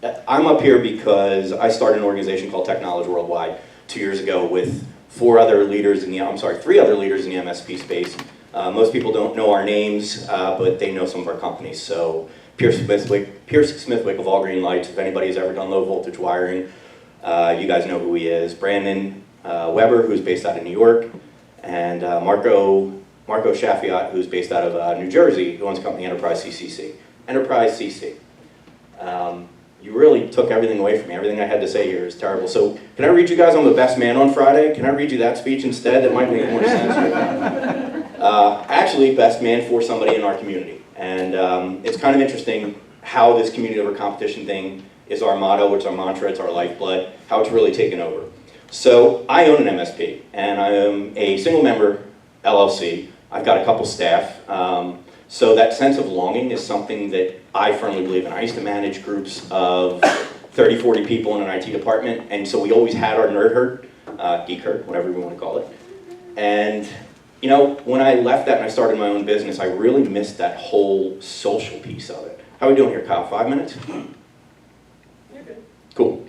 I'm up here because I started an organization called TEKnowledge Worldwide 2 years ago with three other leaders in the MSP space. Most people don't know our names, but they know some of our companies. So Pierce Smithwick of All Green Lights, if anybody's ever done low voltage wiring, you guys know who he is. Brandon Weber, who's based out of New York, and Marco Shafiat, who's based out of New Jersey, who owns the company Enterprise CCC. Enterprise CC. You really took everything away from me. Everything I had to say here is terrible. So can I read you guys I'm the best man on Friday? Can I read you that speech instead? That might make more sense. Actually, best man for somebody in our community. And it's kind of interesting how this community over competition thing is our motto, it's our mantra, it's our lifeblood, how it's really taken over. So I own an MSP, and I am a single member LLC. I've got a couple staff. So that sense of longing is something that I firmly believe in. I used to manage groups of 30, 40 people in an IT department, and so we always had our nerd herd, geek herd, whatever we want to call it. And you know, when I left that and I started my own business, I really missed that whole social piece of it. How are we doing here, Kyle? 5 minutes? You're good. Cool.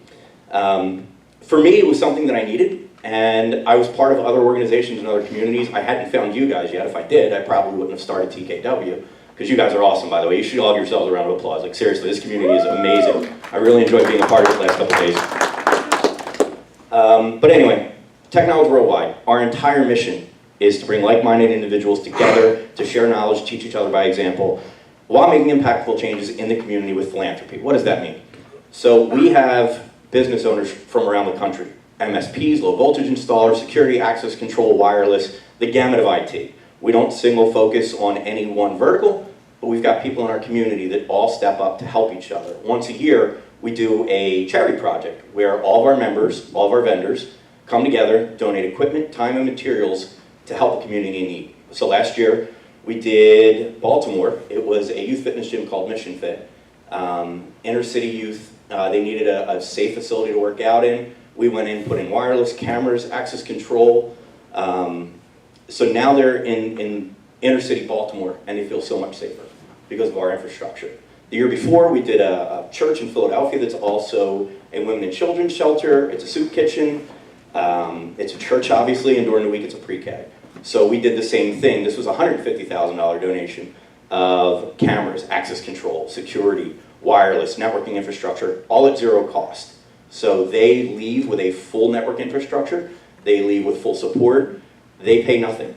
For me, it was something that I needed, and I was part of other organizations and other communities. I hadn't found you guys yet. If I did, I probably wouldn't have started TKW, because you guys are awesome, by the way. You should all give yourselves a round of applause. Like, seriously, this community is amazing. I really enjoyed being a part of it the last couple days. But anyway, TEKnowledge Worldwide, our entire mission is to bring like-minded individuals together to share knowledge, teach each other by example, while making impactful changes in the community with philanthropy. What does that mean? So we have business owners from around the country, MSPs, low voltage installers, security, access control, wireless, the gamut of IT. We don't single focus on any one vertical, but we've got people in our community that all step up to help each other. Once a year, we do a charity project where all of our members, all of our vendors, come together, donate equipment, time, and materials to help the community in need. So last year, we did Baltimore. It was a youth fitness gym called Mission Fit. Inner city youth, they needed a safe facility to work out in. We went in, put in wireless cameras, access control. So now they're in inner city Baltimore, and they feel so much safer because of our infrastructure. The year before, we did a church in Philadelphia that's also a women and children's shelter. It's a soup kitchen. It's a church, obviously, and during the week it's a pre-K. So we did the same thing. This was a $150,000 donation of cameras, access control, security, wireless, networking infrastructure, all at zero cost. So they leave with a full network infrastructure. They leave with full support. They pay nothing.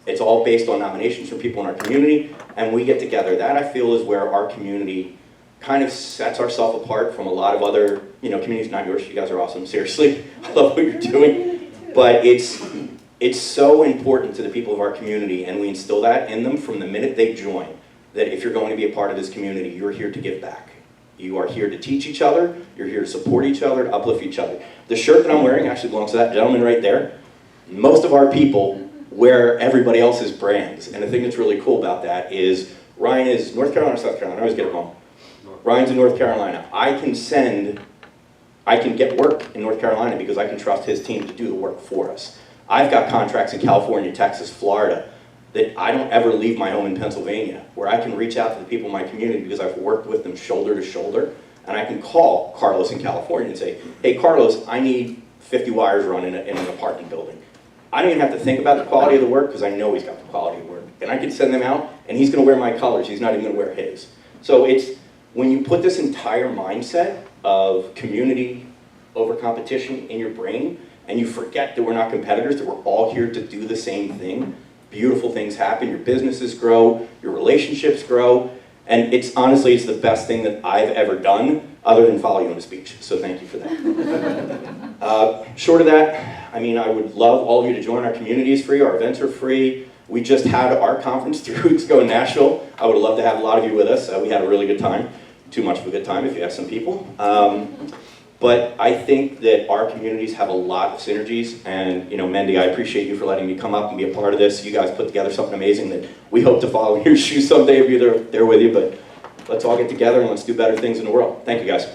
It's all based on nominations from people in our community, and we get together. That, I feel, is where our community kind of sets ourselves apart from a lot of other, communities. Not yours. You guys are awesome. Seriously, I love what you're doing. But it's so important to the people of our community, and we instill that in them from the minute they join, that if you're going to be a part of this community, you're here to give back. You are here to teach each other. You're here to support each other, to uplift each other. The shirt that I'm wearing actually belongs to that gentleman right there. Most of our people wear everybody else's brands, and the thing that's really cool about that is Ryan is North Carolina or South Carolina? I always get it wrong. Ryan's in North Carolina. I can get work in North Carolina because I can trust his team to do the work for us. I've got contracts in California, Texas, Florida, that I don't ever leave my home in Pennsylvania, where I can reach out to the people in my community because I've worked with them shoulder to shoulder, and I can call Carlos in California and say, hey Carlos, I need 50 wires run in an apartment building. I don't even have to think about the quality of the work because I know he's got the quality of work. And I can send them out, and he's gonna wear my colors, he's not even gonna wear his. So it's, when you put this entire mindset of community over competition in your brain, and you forget that we're not competitors, that we're all here to do the same thing, beautiful things happen, your businesses grow, your relationships grow, and it's honestly, it's the best thing that I've ever done, other than follow you in a speech, so thank you for that. Short of that, I mean, I would love all of you to join our community. It's free, our events are free. We just had our conference 3 weeks ago in Nashville. I would love to have a lot of you with us. We had a really good time. Too much of a good time if you have some people. But I think that our communities have a lot of synergies, and Mendy, I appreciate you for letting me come up and be a part of this. You guys put together something amazing that we hope to follow in your shoes someday and be there with you, but let's all get together and let's do better things in the world. Thank you guys.